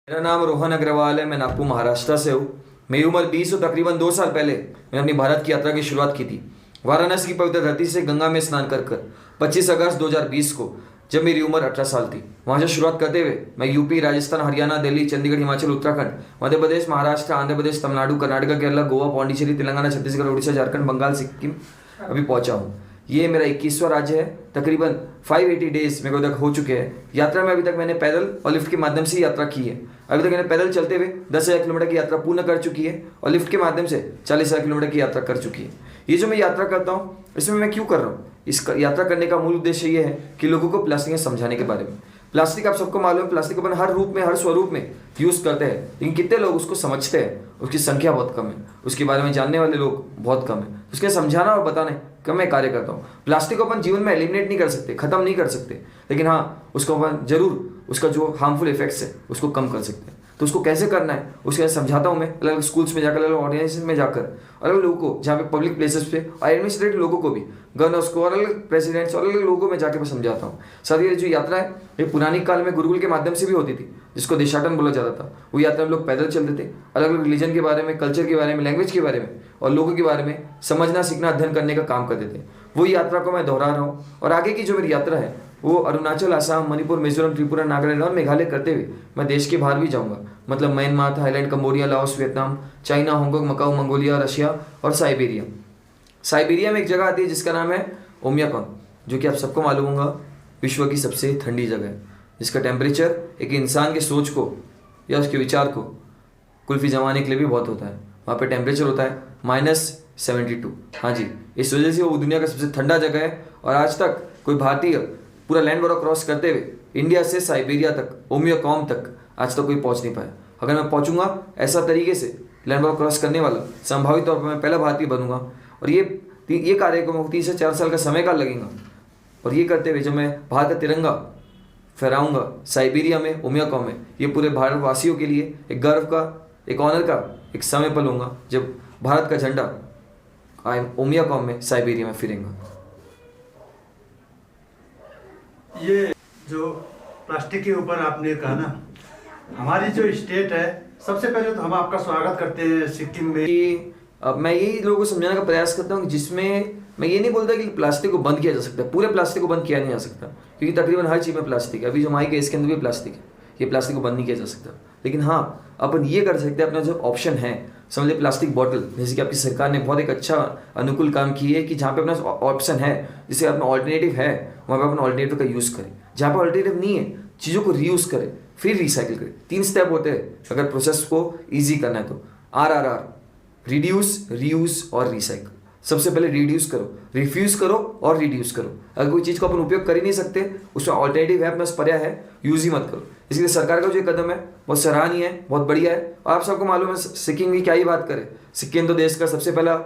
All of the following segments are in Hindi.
मेरा नाम रोहन अग्रवाल है। मैं नागपुर महाराष्ट्र से हूँ। मेरी उम्र 20 और तकरीबन 2 साल पहले मैंने अपनी भारत की यात्रा की शुरुआत की थी। वाराणसी की पवित्र धरती से गंगा में स्नान कर कर 25 अगस्त 2020 को, जब मेरी उम्र 18 साल थी, वहाँ से शुरुआत करते हुए मैं यूपी, राजस्थान, हरियाणा, दिल्ली, चंडीगढ़, हिमाचल, उत्तराखंड, मध्य प्रदेश, महाराष्ट्र, आंध्र प्रदेश, तमिलनाडु, कर्नाटक, केरला, गोवा, पौंडीचेरी, तेलंगाना, छत्तीसगढ़, उड़ीसा, झारखंड, बंगाल, सिक्किम अभी पहुंचा हूँ। ये मेरा 21वां राज्य है। तकरीबन 580 डेज मेरे को तक हो चुके हैं। यात्रा में अभी तक मैंने पैदल और लिफ्ट के माध्यम से ही यात्रा की है। अभी तक मैंने पैदल चलते हुए 10,000 किलोमीटर की यात्रा पूर्ण कर चुकी है और लिफ्ट के माध्यम से 40,000 किलोमीटर की यात्रा कर चुकी है। ये जो मैं यात्रा करता हूँ, इसमें मैं क्यों कर रहा हूँ? इस यात्रा करने का मूल उद्देश्य ये है कि लोगों को प्लास्टिक में समझाने के बारे में। प्लास्टिक, आप सबको मालूम है, प्लास्टिक अपन हर रूप में, हर स्वरूप में यूज़ करते हैं, लेकिन कितने लोग उसको समझते हैं? उसकी संख्या बहुत कम है। उसके बारे में जानने वाले लोग बहुत कम है। उसके समझाना और बताने का मैं कार्य करता हूँ। प्लास्टिक को अपन जीवन में एलिमिनेट नहीं कर सकते, खत्म नहीं कर सकते, लेकिन हाँ, उसको अपन जरूर, उसका जो हार्मफुल इफेक्ट्स है उसको कम कर सकते हैं। तो उसको कैसे करना है उसके समझाता हूँ मैं, अलग अलग स्कूल्स में जाकर, अलग अलग ऑर्गेनाइजेशन में जाकर, अलग अलग लोगों को, जहाँ पे पब्लिक प्लेसेस पे, और एडमिनिस्ट्रेटिव लोगों को भी, गवर्नर्स को, और अलग प्रेसिडेंट्स और अलग लोगों को मैं जाकर मैं समझाता हूँ। साथ ही जो यात्रा है, ये पुरानी काल में गुरुकुल के माध्यम से भी होती थी, जिसको देशाटन बोला जाता था। वो यात्रा में लोग पैदल चलते थे, अलग अलग रिलीजन के बारे में, कल्चर के बारे में, लैंग्वेज के बारे में और लोगों के बारे में समझना, सीखना, अध्ययन करने का काम करते थे। वही यात्रा को मैं दोहरा रहा हूँ। और आगे की जो मेरी यात्रा है वो अरुणाचल, असम, मणिपुर, मिजोरम, त्रिपुरा, नागालैंड और मेघालय करते हुए मैं देश के बाहर भी जाऊंगा। मतलब Myanmar, Thailand, Cambodia, Laos, Vietnam, China, Hong Kong, Macau, Mongolia, Russia और साइबेरिया। साइबेरिया में एक जगह आती है जिसका नाम है ओमियाकॉन, जो कि आप सबको मालूम होगा विश्व की सबसे ठंडी जगह है, जिसका टेम्परेचर एक इंसान के सोच को या उसके विचार को कुल्फी जमाने के लिए भी बहुत होता है। वहाँ पे टेम्परेचर होता है -72। हाँ जी, इस वजह से वो दुनिया का सबसे ठंडा जगह है। और आज तक कोई भारतीय पूरा लैंड बॉर्डर क्रॉस करते हुए इंडिया से साइबेरिया तक, ओमियाकॉम तक, आज तक कोई पहुंच नहीं पाया। अगर मैं पहुंचूंगा ऐसा तरीके से लैंड बॉर्डर क्रॉस करने वाला, संभावित तौर पर मैं पहला भारतीय बनूंगा। और ये कार्य को 3 से 4 साल का समय काल लगेगा। और ये करते हुए जब मैं भारत का तिरंगा फहराऊंगा साइबेरिया में, ओमियाकॉम में, ये पूरे भारतवासियों के लिए एक गर्व का, एक ऑनर का एक समय पल होगा जब भारत का झंडा ओमियाकॉम में, साइबेरिया में फिरेगा। ये जो प्लास्टिक के ऊपर आपने कहा ना, हमारी जो स्टेट है, सबसे पहले तो हम आपका स्वागत करते हैं सिक्किम में। कि अब मैं यही लोगों को समझाने का प्रयास करता हूँ, जिसमें मैं ये नहीं बोलता कि प्लास्टिक को बंद किया जा सकता है। पूरे प्लास्टिक को बंद किया नहीं जा सकता, क्योंकि तकरीबन हर चीज़ में प्लास्टिक है। अभी जो माइक है इसके अंदर भी प्लास्टिक है। ये प्लास्टिक को बंद नहीं किया जा सकता, लेकिन हाँ, अपन ये कर सकते हैं, अपना जो ऑप्शन है, समझ लीजिए प्लास्टिक बॉटल, जैसे कि आपकी सरकार ने बहुत एक अच्छा अनुकूल काम किया है कि जहाँ पे अपना ऑप्शन है, जिसे अपना ऑल्टरनेटिव है, वहाँ पे अपना ऑल्टरनेटिव का यूज़ करें। जहाँ पे ऑल्टरनेटिव नहीं है, चीज़ों को रीयूज़ करें, फिर रिसाइकिल करें। 3 स्टेप होते हैं अगर प्रोसेस को ईजी करना है तो। RRR, रिड्यूस, रीयूज और रिसाइकिल। सबसे पहले रिड्यूस करो, रिफ्यूज करो और रिड्यूस करो। अगर कोई चीज़ को अपन उपयोग कर ही नहीं सकते, उसका ऑल्टरनेटिव है, अपना पर्याय है, यूज ही मत करो। इसलिए सरकार का जो कदम है बहुत सराहनीय है, बहुत बढ़िया है। और आप सबको मालूम है सिक्किम की क्या ही बात करें, सिक्किम तो देश का सबसे पहला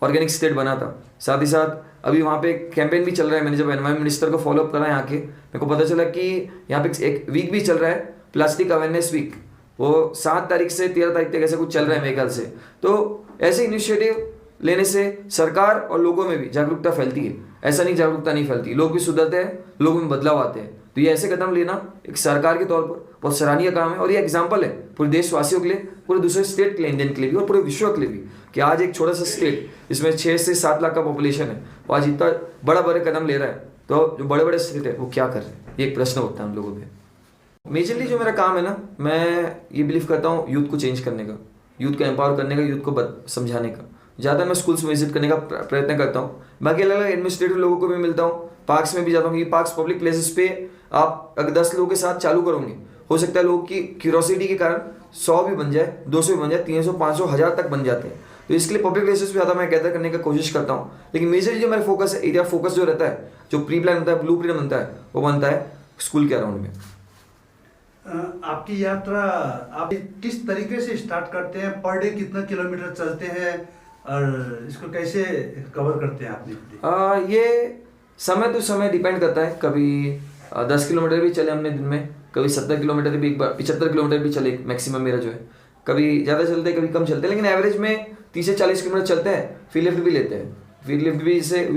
ऑर्गेनिक स्टेट बना था। साथ ही साथ अभी वहाँ पे कैंपेन भी चल रहा है। मैंने जब एनवायरमेंट मिनिस्टर को फॉलोअप करा यहाँ के, मेरे को पता चला कि यहाँ पे एक वीक भी चल रहा है, प्लास्टिक अवेयरनेस वीक। वो 7 तारीख से 13 तारीख तक ऐसा कुछ चल रहा है मेरे ख्याल से। तो ऐसे इनिशिएटिव लेने से सरकार और लोगों में भी जागरूकता फैलती है। ऐसा नहीं जागरूकता नहीं फैलती, लोग भी सुधरते हैं, लोगों में बदलाव आते हैं। तो ये ऐसे कदम लेना एक सरकार के तौर पर बहुत सराहनीय काम है। और ये एग्जाम्पल है पूरे देशवासियों के लिए, पूरे दूसरे स्टेट के लिए, इंडियन के लिए भी और पूरे विश्व के लिए भी, कि आज एक छोटा सा स्टेट जिसमें 6 से 7 लाख का पॉपुलेशन है, वो आज इतना बड़े कदम ले रहा है। तो जो बड़े स्टेट है वो क्या कर रहे हैं, ये एक प्रश्न होता है हम लोगों पे। मेजरली जो मेरा काम है ना, मैं ये बिलीव करता हूँ यूथ को चेंज करने का, यूथ को एम्पावर करने का, यूथ को समझाने का। ज़्यादा मैं स्कूल्स में विजिट करने का प्रयत्न करता हूँ। बाकी अलग अलग एडमिनिस्ट्रेटिव लोगों को भी मिलता हूँ, पार्क्स में भी जाता हूँ, क्योंकि पार्क्स पब्लिक प्लेसेस पे आप अगर 10 लोगों के साथ चालू करोगे, हो सकता है लोगों की क्यूरोसिटी के कारण 100 भी बन जाए, 200 भी बन जाए, 300, 500, 1000 तक बन जाते हैं। तो इसके लिए पब्लिक प्लेसेस पे ज़्यादा मैं गैदर करने का कोशिश करता हूँ। लेकिन मेजरली जो मेरा फोकस है, एरिया फोकस जो रहता है, जो प्री प्लान बनता है, ब्लू प्रिंट बनता है, वो बनता है स्कूल के अराउंड में। आपकी यात्रा आप किस तरीके से स्टार्ट करते हैं? पर डे कितना किलोमीटर चलते हैं और इसको कैसे कवर करते हैं आपने? ये समय तो समय डिपेंड करता है। कभी 10 किलोमीटर भी चले हमने दिन में, कभी 70 किलोमीटर भी, 75 किलोमीटर भी चले मैक्सिमम मेरा जो है। कभी ज़्यादा चलते हैं, कभी कम चलते हैं, लेकिन एवरेज में 30 से 40 किलोमीटर चलते हैं। फिर लिफ्ट भी लेते हैं। फिर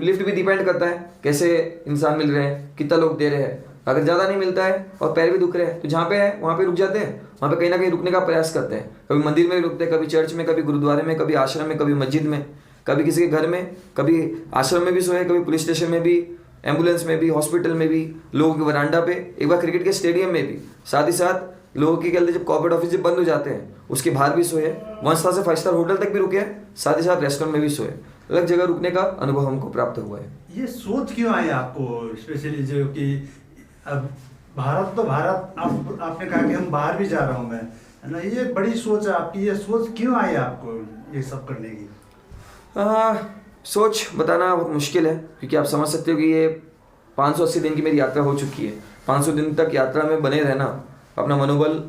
लिफ्ट भी डिपेंड करता है कैसे इंसान मिल रहे हैं, कितना लोग दे रहे हैं। अगर ज़्यादा नहीं मिलता है और पैर भी दुख रहे हैं तो जहाँ पे है वहाँ पे रुक जाते हैं, वहाँ पे कहीं ना कहीं रुकने का प्रयास करते हैं। कभी मंदिर में रुकते हैं, कभी चर्च में, कभी गुरुद्वारे में, कभी आश्रम में, कभी मस्जिद में, कभी किसी के घर में, कभी आश्रम में भी सोए, कभी पुलिस स्टेशन में भी, एम्बुलेंस में भी, हॉस्पिटल में भी, लोगों के वरांडा पे, एक बार क्रिकेट के स्टेडियम में भी। साथ ही साथ लोगों के कहते जब कॉर्पोरेट ऑफिस जब बंद हो जाते हैं उसके बाहर भी सोए, 1 स्टार से 5 स्टार होटल तक भी रुके हैं, साथ ही साथ रेस्टोरेंट में भी सोए। अलग जगह रुकने का अनुभव हमको प्राप्त हुआ है। ये सोच क्यों आई आपको स्पेशली, जो कि अब भारत तो भारत, आपने कहा कि हम बाहर भी जा रहा हूँ मैं, है ना, ये बड़ी सोच है आपकी। ये सोच क्यों आई आपको ये सब करने की? सोच बताना बहुत मुश्किल है, क्योंकि आप समझ सकते हो कि ये 580 दिन की मेरी यात्रा हो चुकी है। 500 दिन तक यात्रा में बने रहना, अपना मनोबल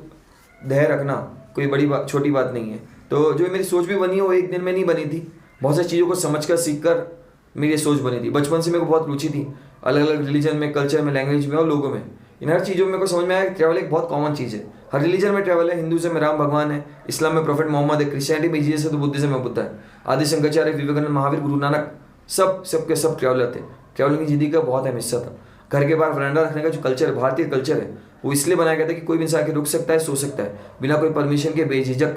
धैर्य रखना कोई बड़ी बात छोटी बात नहीं है। तो जो मेरी सोच भी बनी है वो एक दिन में नहीं बनी थी, बहुत सारी चीज़ों को समझकर सीखकर मेरी ये सोच बनी थी। बचपन से मेरे को बहुत रुचि थी अलग अलग रिलीजन में, कल्चर में, लैंग्वेज में और लोगों में। इन हर चीज़ों में मेरे को समझ में आया कि ट्रैवल एक बहुत कॉमन चीज़ है। हर रिलीजन में ट्रैवल है, हिंदुज़म में राम भगवान है, इस्लाम में प्रोफेट मोहम्मद है, क्रिश्चियनिटी में जीसस है, तो बुद्धिज्म में बुद्ध है, आदि शंकराचार्य, विवेकानंद, महावीर, गुरु नानक, सब के सब ट्रैवलर थे। ट्रैवलिंग की जिंदगी का बहुत अहम हिस्सा था। घर के बाहर वरांडा रखने का जो कल्चर है, भारतीय कल्चर है, वो इसलिए बनाया गया था कि कोई भी इंसान आके रुक सकता है, सो सकता है बिना कोई परमिशन के, बेझिझक।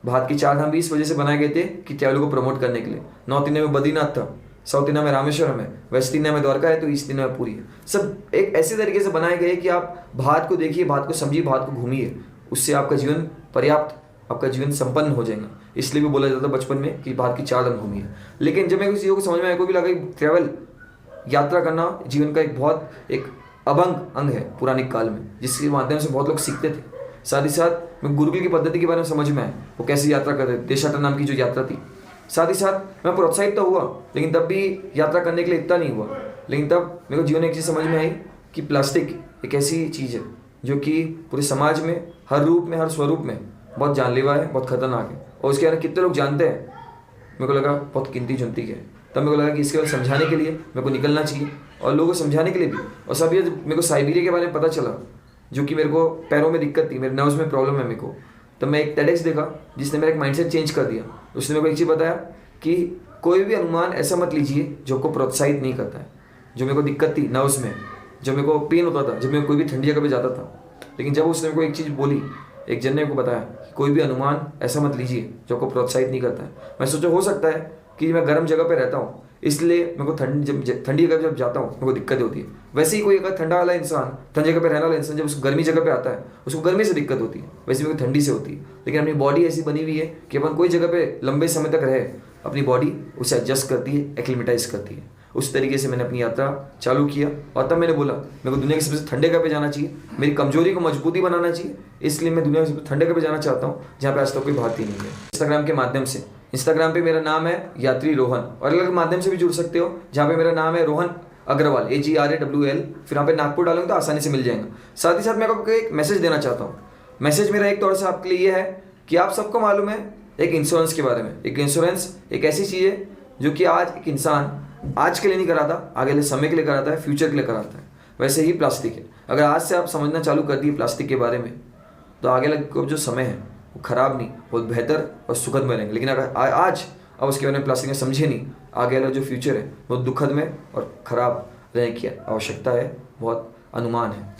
भारत की 4 धाम भी इस वजह से बनाए गए थे कि ट्रैवल को प्रमोट करने के लिए। नॉर्थ इंडिया में बद्रीनाथ था, साउथ इंडिया में रामेश्वरम है, वेस्ट इंडिया में द्वारका है, तो ईस्ट इंडिया में पुरी है। सब एक ऐसे तरीके से बनाए गए कि आप भारत को देखिए, भारत को समझिए, भारत को घूमिए, उससे आपका जीवन पर्याप्त, आपका जीवन संपन्न हो जाएगा। इसलिए भी बोला जाता था बचपन में कि भारत की 4 धाम घूमिए। लेकिन जब मैं कुछ चीज़ों को समझ में आया, को भी लगा कि ट्रैवल, यात्रा करना जीवन का एक बहुत एक अभंग अंग है पुरानिक काल में, जिसके माध्यम से बहुत लोग सीखते थे। साथ ही साथ मैं गुरुकुल की पद्धति के बारे में समझ में आया, वो कैसे यात्रा करते थे, देशाटन नाम की जो यात्रा थी। साथ ही साथ मैं प्रोत्साहित तो हुआ, लेकिन तब भी यात्रा करने के लिए इतना नहीं हुआ। लेकिन तब मेरे को जीवन में एक चीज़ समझ में आई कि प्लास्टिक एक ऐसी चीज़ है जो कि पूरे समाज में हर रूप में, हर स्वरूप में बहुत जानलेवा है, बहुत खतरनाक है, और उसके बारे में कितने लोग जानते हैं मेरे को लगा बहुत गिनती चुनती है। तब मेरे को लगा कि इसके बारे में समझाने के लिए मेरे को निकलना चाहिए, और लोगों को समझाने के लिए भी। और सब ये मेरे को साइबेरिया के बारे में पता चला, जो कि मेरे को पैरों में दिक्कत थी, मेरे नर्व्स में प्रॉब्लम है मेरे को। तब मैं एक TEDx देखा जिसने मेरा एक माइंडसेट चेंज कर दिया। उसने मेरे को एक चीज़ बताया कि कोई भी अनुमान ऐसा मत लीजिए जो आपको प्रोत्साहित नहीं करता है। जो मेरे को दिक्कत थी नर्व्स में, जब मेरे को पेन होता था, जब मैं कोई भी ठंडी जगह पे जाता था, लेकिन जब उसने मेरे को एक चीज़ बोली, एक जन ने को बताया कि कोई भी अनुमान ऐसा मत लीजिए जो आपको प्रोत्साहित नहीं करता है। मैं सोचा हो सकता है कि मैं गर्म जगह पे रहता हूँ, इसलिए मेरे को ठंडी जगह जब जाता हूँ मेरे को दिक्कत होती है। वैसे ही कोई अगर ठंडा वाला इंसान, ठंडी जगह पे रहने वाला इंसान, जब उसको गर्मी जगह पे आता है उसको गर्मी से दिक्कत होती है, वैसे मेरे को ठंडी से होती है। लेकिन अपनी बॉडी ऐसी बनी हुई है कि अपन कोई जगह पे लंबे समय तक रहे, अपनी बॉडी उसे एडजस्ट करती है, एक्लिमेटाइज करती है। उस तरीके से मैंने अपनी यात्रा चालू किया, और तब मैंने बोला मेरे को दुनिया के सबसे ठंडे जगह पे जाना चाहिए, मेरी कमजोरी को मजबूती बनाना चाहिए, इसलिए मैं दुनिया के सबसे ठंडे जगह पे जाना चाहता हूँ जहाँ पे आज तक कोई भारतीय नहीं है। इंस्टाग्राम के माध्यम से, इंस्टाग्राम पे मेरा नाम है यात्री रोहन, और अलग माध्यम से भी जुड़ सकते हो, जहाँ पे मेरा नाम है रोहन अग्रवाल, AGRAWL, फिर यहाँ पे नागपुर डालूंगा तो आसानी से मिल जाएगा। साथ ही साथ मैं आपको एक मैसेज देना चाहता हूँ। मैसेज मेरा एक तौर से आपके लिए ये है कि आप सबको मालूम है एक इंश्योरेंस के बारे में। एक इंश्योरेंस एक ऐसी चीज़ है जो कि आज एक इंसान आज के लिए नहीं कराता, आगे वाले समय के लिए कराता है, फ्यूचर के लिए कराता है। वैसे ही प्लास्टिक है, अगर आज से आप समझना चालू कर दिए प्लास्टिक के बारे में, तो आगे लग जो समय है वो खराब नहीं, बहुत बेहतर और सुखद में रहेंगे। लेकिन अगर आज अब उसके बारे में प्लास्टिक में समझे नहीं, आगे वाला जो फ्यूचर है वो दुखद में और ख़राब रहने की आवश्यकता है, बहुत अनुमान है।